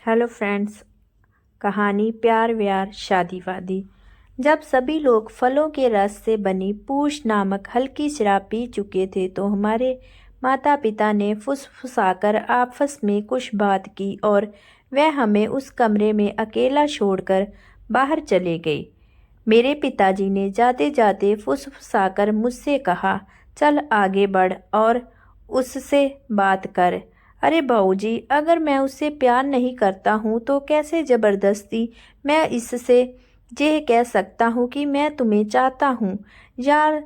Hello friends. कहानी प्यार व्यार शादी वादी। जब सभी लोग फलों के रस से बनी पूष नामक हल्की शराब पी चुके थे तो हमारे माता पिता ने फुसफुसाकर आपस में कुछ बात की और वह हमें उस कमरे में अकेला छोड़कर बाहर चले गए। मेरे पिताजी ने जाते जाते फुसफुसाकर मुझसे कहा, चल आगे बढ़ और उससे बात कर। अरे बाऊजी, अगर मैं उससे प्यार नहीं करता हूँ तो कैसे ज़बरदस्ती मैं इससे ये कह सकता हूँ कि मैं तुम्हें चाहता हूँ। यार,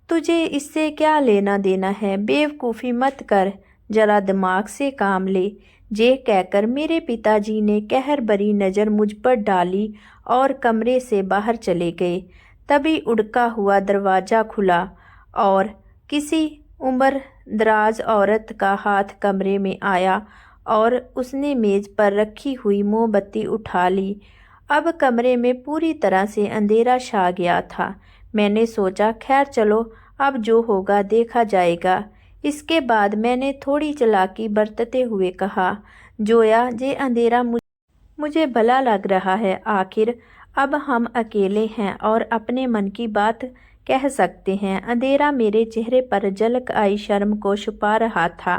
तुझे इससे क्या लेना देना है? बेवकूफ़ी मत कर, जरा दिमाग से काम ले। ये कहकर मेरे पिताजी ने कहर भरी नज़र मुझ पर डाली और कमरे से बाहर चले गए। तभी उड़का हुआ दरवाज़ा खुला और किसी उम्र दराज औरत का हाथ कमरे में आया और उसने मेज़ पर रखी हुई मोमबत्ती उठा ली। अब कमरे में पूरी तरह से अंधेरा छा गया था। मैंने सोचा, खैर चलो, अब जो होगा देखा जाएगा। इसके बाद मैंने थोड़ी चालाकी बरतते हुए कहा, जोया, ये अंधेरा मुझे भला लग रहा है। आखिर अब हम अकेले हैं और अपने मन की बात कह सकते हैं। अंधेरा मेरे चेहरे पर झलक आई शर्म को छुपा रहा था।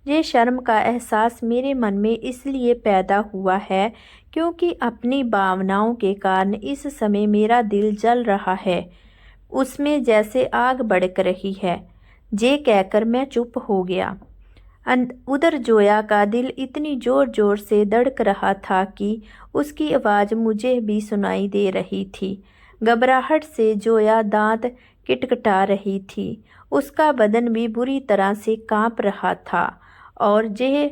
ये शर्म का एहसास मेरे मन में इसलिए पैदा हुआ है क्योंकि अपनी भावनाओं के कारण इस समय मेरा दिल जल रहा है, उसमें जैसे आग भड़क रही है। ये कहकर मैं चुप हो गया। उधर जोया का दिल इतनी जोर जोर से धड़क रहा था कि उसकी आवाज़ मुझे भी सुनाई दे रही थी। घबराहट से जोया दांत किटकिटा रही थी। उसका बदन भी बुरी तरह से कांप रहा था और यह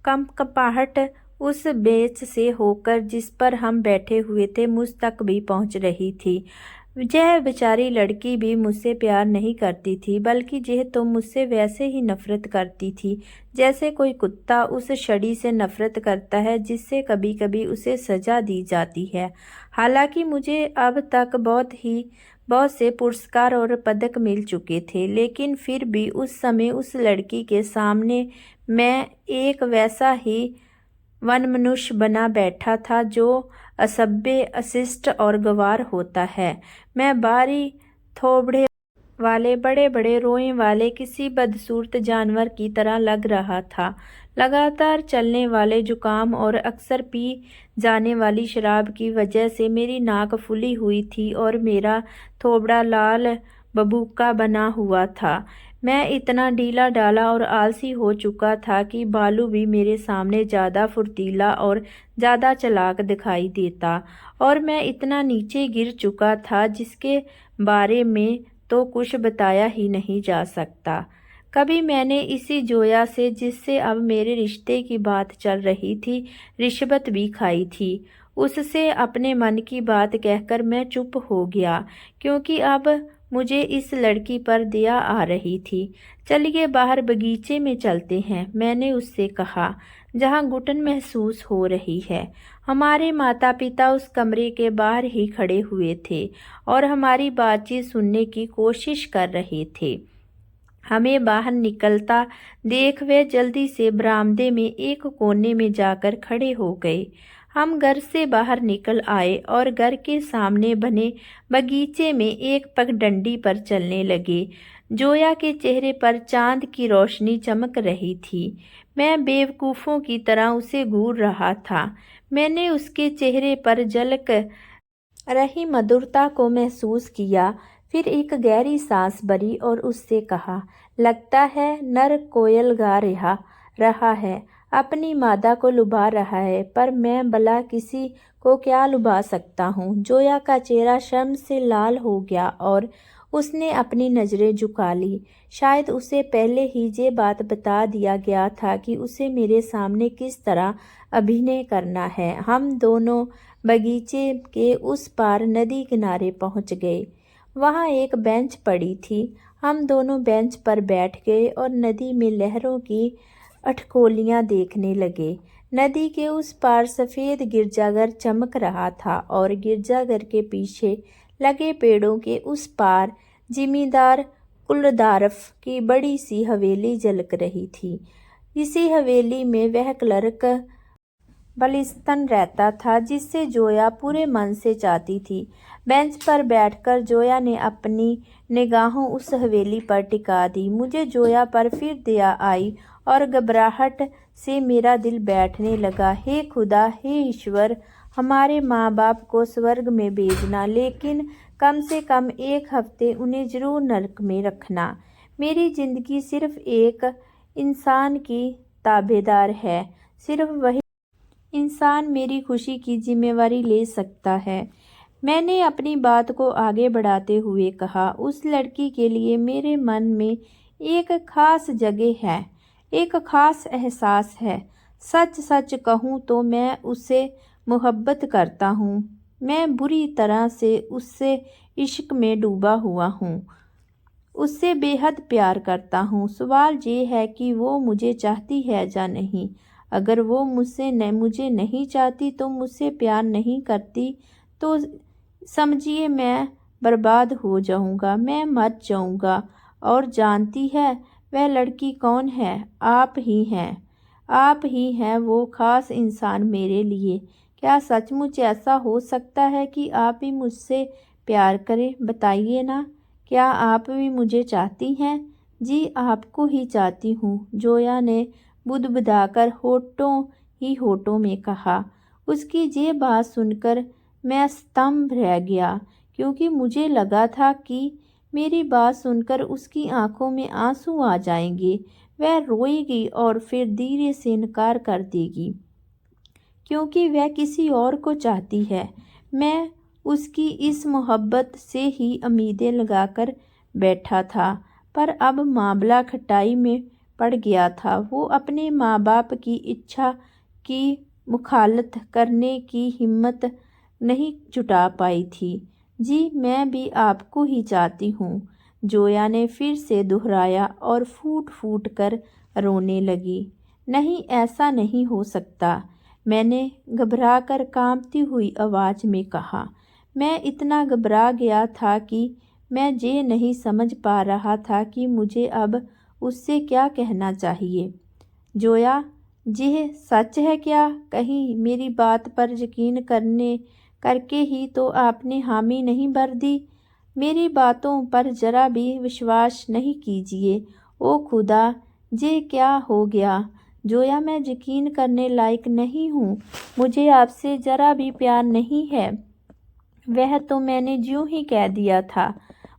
कंपकपाहट उस बेंच से होकर जिस पर हम बैठे हुए थे मुझ तक भी पहुंच रही थी। यह बेचारी लड़की भी मुझसे प्यार नहीं करती थी, बल्कि यह तो मुझसे वैसे ही नफरत करती थी जैसे कोई कुत्ता उस छड़ी से नफरत करता है जिससे कभी कभी उसे सजा दी जाती है। हालांकि मुझे अब तक बहुत से पुरस्कार और पदक मिल चुके थे, लेकिन फिर भी उस समय उस लड़की के सामने मैं एक वैसा ही वन मनुष्य बना बैठा था जो असभ्य, अशिष्ट और गंवार होता है। मैं बारी थोबड़े वाले, बड़े बड़े रोए वाले किसी बदसूरत जानवर की तरह लग रहा था। लगातार चलने वाले जुकाम और अक्सर पी जाने वाली शराब की वजह से मेरी नाक फूली हुई थी और मेरा थोबड़ा लाल बबूका बना हुआ था। मैं इतना ढीला ढाला और आलसी हो चुका था कि बालू भी मेरे सामने ज़्यादा फुर्तीला और ज़्यादा चालाक दिखाई देता, और मैं इतना नीचे गिर चुका था जिसके बारे में तो कुछ बताया ही नहीं जा सकता। कभी मैंने इसी जोया से, जिससे अब मेरे रिश्ते की बात चल रही थी, रिश्वत भी खाई थी। उससे अपने मन की बात कहकर मैं चुप हो गया क्योंकि अब मुझे इस लड़की पर दया आ रही थी। चलिए बाहर बगीचे में चलते हैं, मैंने उससे कहा, जहाँ घुटन महसूस हो रही है। हमारे माता पिता उस कमरे के बाहर ही खड़े हुए थे और हमारी बातचीत सुनने की कोशिश कर रहे थे। हमें बाहर निकलता देख वे जल्दी से बरामदे में एक कोने में जाकर खड़े हो गए। हम घर से बाहर निकल आए और घर के सामने बने बगीचे में एक पगडंडी पर चलने लगे। जोया के चेहरे पर चांद की रोशनी चमक रही थी। मैं बेवकूफ़ों की तरह उसे घूर रहा था। मैंने उसके चेहरे पर झलक रही मधुरता को महसूस किया, फिर एक गहरी सांस भरी और उससे कहा, लगता है नर कोयल गा रहा है, अपनी मादा को लुभा रहा है, पर मैं भला किसी को क्या लुभा सकता हूँ। जोया का चेहरा शर्म से लाल हो गया और उसने अपनी नज़रें झुका ली। शायद उसे पहले ही ये बात बता दिया गया था कि उसे मेरे सामने किस तरह अभिनय करना है। हम दोनों बगीचे के उस पार नदी किनारे पहुंच गए। वहां एक बेंच पड़ी थी। हम दोनों बेंच पर बैठ गए और नदी में लहरों की अठकोलियां देखने लगे। नदी के उस पार सफ़ेद गिरजाघर चमक रहा था और गिरजाघर के पीछे लगे पेड़ों के उस पार जिमींदार कुलदारफ की बड़ी सी हवेली झलक रही थी। इसी हवेली में वह क्लर्क बलिस्तान रहता था, जिससे जोया पूरे मन से चाहती थी। बेंच पर बैठकर जोया ने अपनी निगाहों उस हवेली पर टिका दी। मुझे जोया पर फिर दया आई और घबराहट से मेरा दिल बैठने लगा। हे खुदा, हे ईश्वर, हमारे माँ बाप को स्वर्ग में भेजना, लेकिन कम से कम एक हफ्ते उन्हें जरूर नरक में रखना। मेरी जिंदगी सिर्फ एक इंसान की ताबेदार है। सिर्फ वही इंसान मेरी खुशी की जिम्मेवारी ले सकता है। मैंने अपनी बात को आगे बढ़ाते हुए कहा, उस लड़की के लिए मेरे मन में एक खास जगह है, एक खास एहसास है। सच सच कहूँ तो मैं उससे मोहब्बत करता हूँ। मैं बुरी तरह से उससे इश्क में डूबा हुआ हूँ। उससे बेहद प्यार करता हूँ। सवाल ये है कि वो मुझे चाहती है या नहीं। अगर वो मुझे नहीं चाहती, तो मुझसे प्यार नहीं करती, तो समझिए मैं बर्बाद हो जाऊंगा, मैं मर जाऊंगा। और जानती है वह लड़की कौन है? आप ही हैं। आप ही हैं वो खास इंसान मेरे लिए। क्या सचमुच ऐसा हो सकता है कि आप भी मुझसे प्यार करें? बताइए ना, क्या आप भी मुझे चाहती हैं? जी, आपको ही चाहती हूँ, जोया ने बुदबुदाकर होठों ही होठों में कहा। उसकी ये बात सुनकर मैं स्तंभ रह गया, क्योंकि मुझे लगा था कि मेरी बात सुनकर उसकी आंखों में आंसू आ जाएंगे। वह रोएगी और फिर धीरे से इनकार कर देगी, क्योंकि वह किसी और को चाहती है। मैं उसकी इस मोहब्बत से ही उम्मीदें लगाकर बैठा था, पर अब मामला खटाई में पड़ गया था। वो अपने माँ बाप की इच्छा की मुखालत करने की हिम्मत नहीं जुटा पाई थी। जी, मैं भी आपको ही चाहती हूँ, जोया ने फिर से दोहराया और फूट फूट कर रोने लगी। नहीं, ऐसा नहीं हो सकता, मैंने घबराकर कांपती हुई आवाज़ में कहा। मैं इतना घबरा गया था कि मैं ये नहीं समझ पा रहा था कि मुझे अब उससे क्या कहना चाहिए। जोया, ये सच है क्या? कहीं मेरी बात पर यकीन करके ही तो आपने हामी नहीं भर दी? मेरी बातों पर जरा भी विश्वास नहीं कीजिए। ओ खुदा, ये क्या हो गया? जोया, मैं यकीन करने लायक नहीं हूँ। मुझे आपसे जरा भी प्यार नहीं है। वह तो मैंने यूं ही कह दिया था।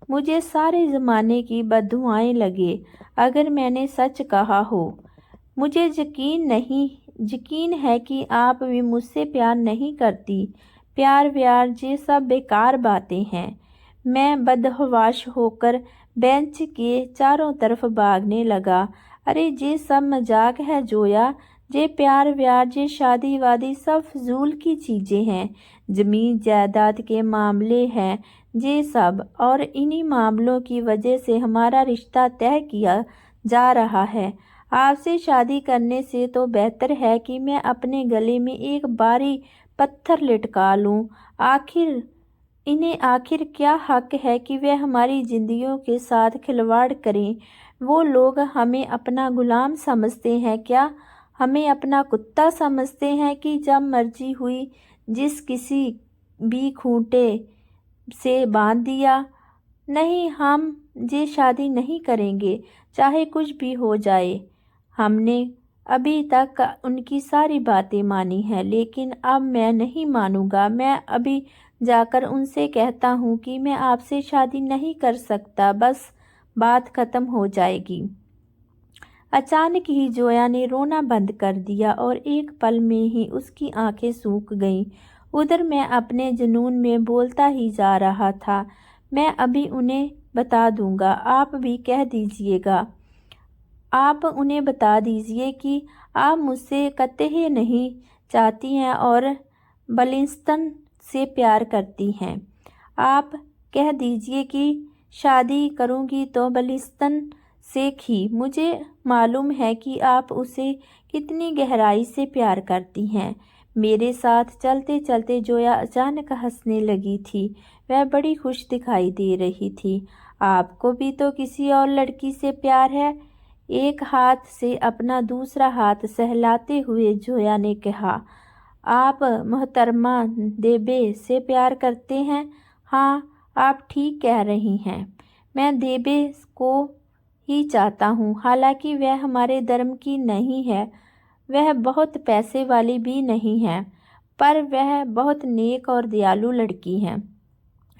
मुझे सारे ज़माने की बददुआएं लगे अगर मैंने सच कहा हो। मुझे यकीन है कि आप भी मुझसे प्यार नहीं करती। प्यार व्यार ये सब बेकार बातें हैं। मैं बदहवास होकर बेंच के चारों तरफ भागने लगा। अरे, ये सब मजाक है जोया। ये प्यार व्यार, ये शादी वादी सब फजूल की चीज़ें हैं। ज़मीन जायदाद के मामले हैं ये सब, और इन्हीं मामलों की वजह से हमारा रिश्ता तय किया जा रहा है। आपसे शादी करने से तो बेहतर है कि मैं अपने गले में एक भारी पत्थर लटका लूं। आखिर क्या हक है कि वे हमारी जिंदगियों के साथ खिलवाड़ करें? वो लोग हमें अपना गुलाम समझते हैं क्या? हमें अपना कुत्ता समझते हैं कि जब मर्जी हुई जिस किसी भी खूंटे से बांध दिया? नहीं, हम ये शादी नहीं करेंगे, चाहे कुछ भी हो जाए। हमने अभी तक उनकी सारी बातें मानी हैं, लेकिन अब मैं नहीं मानूंगा। मैं अभी जाकर उनसे कहता हूँ कि मैं आपसे शादी नहीं कर सकता, बस बात खत्म हो जाएगी। अचानक ही जोया ने रोना बंद कर दिया और एक पल में ही उसकी आंखें सूख गईं। उधर मैं अपने जुनून में बोलता ही जा रहा था, मैं अभी उन्हें बता दूंगा। आप भी कह दीजिएगा। आप उन्हें बता दीजिए कि आप मुझसे कतई नहीं चाहती हैं और बलिस्तान से प्यार करती हैं। आप कह दीजिए कि शादी करूंगी तो बलिस्तान से ही। मुझे मालूम है कि आप उसे कितनी गहराई से प्यार करती हैं। मेरे साथ चलते चलते जोया अचानक हंसने लगी थी। वह बड़ी खुश दिखाई दे रही थी। आपको भी तो किसी और लड़की से प्यार है? एक हाथ से अपना दूसरा हाथ सहलाते हुए जोया ने कहा। आप मोहतरमा देबे से प्यार करते हैं? हाँ, आप ठीक कह रही हैं। मैं देबे को ही चाहता हूँ। हालांकि वह हमारे धर्म की नहीं है, वह बहुत पैसे वाली भी नहीं है, पर वह बहुत नेक और दयालु लड़की है,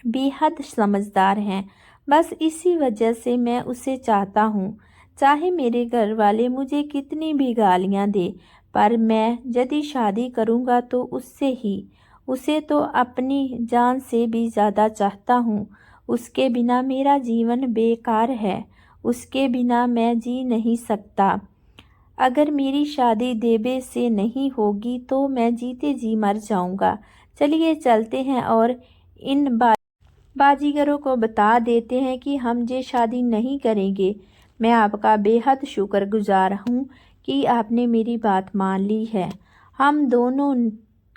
बेहद समझदार हैं। बस इसी वजह से मैं उसे चाहता हूँ। चाहे मेरे घर वाले मुझे कितनी भी गालियाँ दे, पर मैं यदि शादी करूँगा तो उससे ही। उसे तो अपनी जान से भी ज़्यादा चाहता हूँ। उसके बिना मेरा जीवन बेकार है। उसके बिना मैं जी नहीं सकता। अगर मेरी शादी देबे से नहीं होगी तो मैं जीते जी मर जाऊँगा। चलिए चलते हैं और इन बाजीगरों को बता देते हैं कि हम ये शादी नहीं करेंगे। मैं आपका बेहद शुक्रगुजार हूँ कि आपने मेरी बात मान ली है। हम दोनों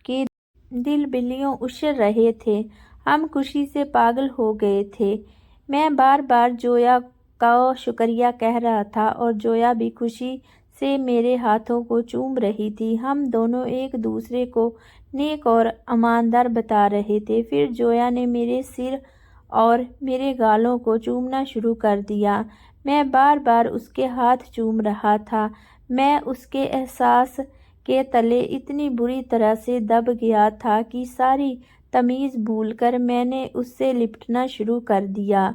के दिल बिल्लियों उछल रहे थे। हम खुशी से पागल हो गए थे। मैं बार बार जोया का शुक्रिया कह रहा था और जोया भी खुशी से मेरे हाथों को चूम रही थी। हम दोनों एक दूसरे को नेक और ईमानदार बता रहे थे। फिर जोया ने मेरे सिर और मेरे गालों को चूमना शुरू कर दिया। मैं बार बार उसके हाथ चूम रहा था। मैं उसके एहसास के तले इतनी बुरी तरह से दब गया था कि सारी तमीज़ भूलकर मैंने उससे लिपटना शुरू कर दिया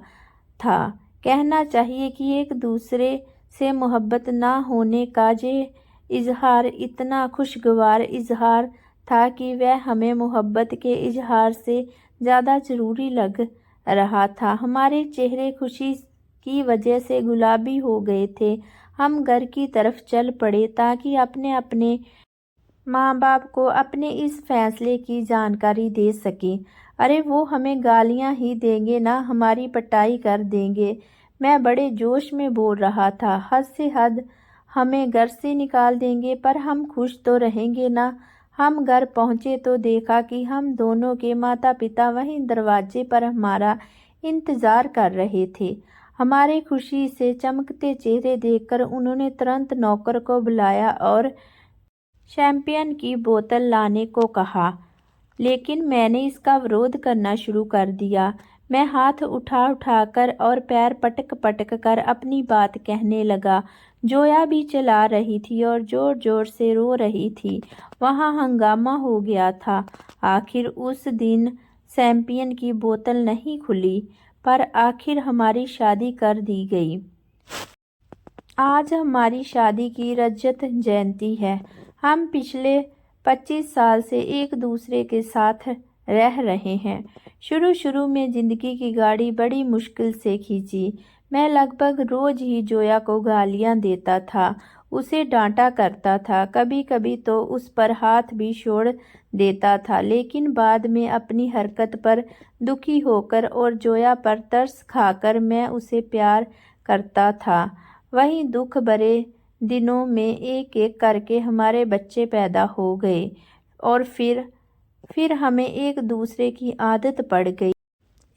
था। कहना चाहिए कि एक दूसरे से मोहब्बत ना होने का ये इजहार इतना खुशगवार इजहार था कि वह हमें मोहब्बत के इजहार से ज़्यादा ज़रूरी लग रहा था। हमारे चेहरे खुशी की वजह से गुलाबी हो गए थे। हम घर की तरफ चल पड़े ताकि अपने अपने माँ बाप को अपने इस फैसले की जानकारी दे सकें। अरे वो हमें गालियाँ ही देंगे ना, हमारी पिटाई कर देंगे। मैं बड़े जोश में बोल रहा था। हद से हद हमें घर से निकाल देंगे, पर हम खुश तो रहेंगे ना। हम घर पहुँचे तो देखा कि हम दोनों के माता पिता वहीं दरवाजे पर हमारा इंतज़ार कर रहे थे। हमारे खुशी से चमकते चेहरे देखकर उन्होंने तुरंत नौकर को बुलाया और शैंपेन की बोतल लाने को कहा, लेकिन मैंने इसका विरोध करना शुरू कर दिया। मैं हाथ उठा उठाकर और पैर पटक पटक कर अपनी बात कहने लगा। जोया भी चला रही थी और जोर जोर से रो रही थी। वहाँ हंगामा हो गया था। आखिर उस दिन शैंपेन की बोतल नहीं खुली, पर आखिर हमारी शादी कर दी गई। आज हमारी शादी की रजत जयंती है। हम पिछले 25 साल से एक दूसरे के साथ रह रहे हैं। शुरू शुरू में ज़िंदगी की गाड़ी बड़ी मुश्किल से खींची। मैं लगभग रोज़ ही जोया को गालियाँ देता था, उसे डांटा करता था, कभी कभी तो उस पर हाथ भी छोड़ देता था। लेकिन बाद में अपनी हरकत पर दुखी होकर और जोया पर तरस खाकर मैं उसे प्यार करता था। वहीं दुख भरे दिनों में एक एक करके हमारे बच्चे पैदा हो गए और फिर हमें एक दूसरे की आदत पड़ गई।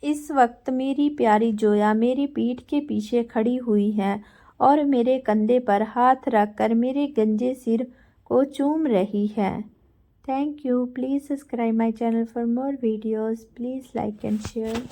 इस वक्त मेरी प्यारी जोया मेरी पीठ के पीछे खड़ी हुई है और मेरे कंधे पर हाथ रखकर मेरे गंजे सिर को चूम रही है। Thank you. Please subscribe my channel for more videos. Please like and share.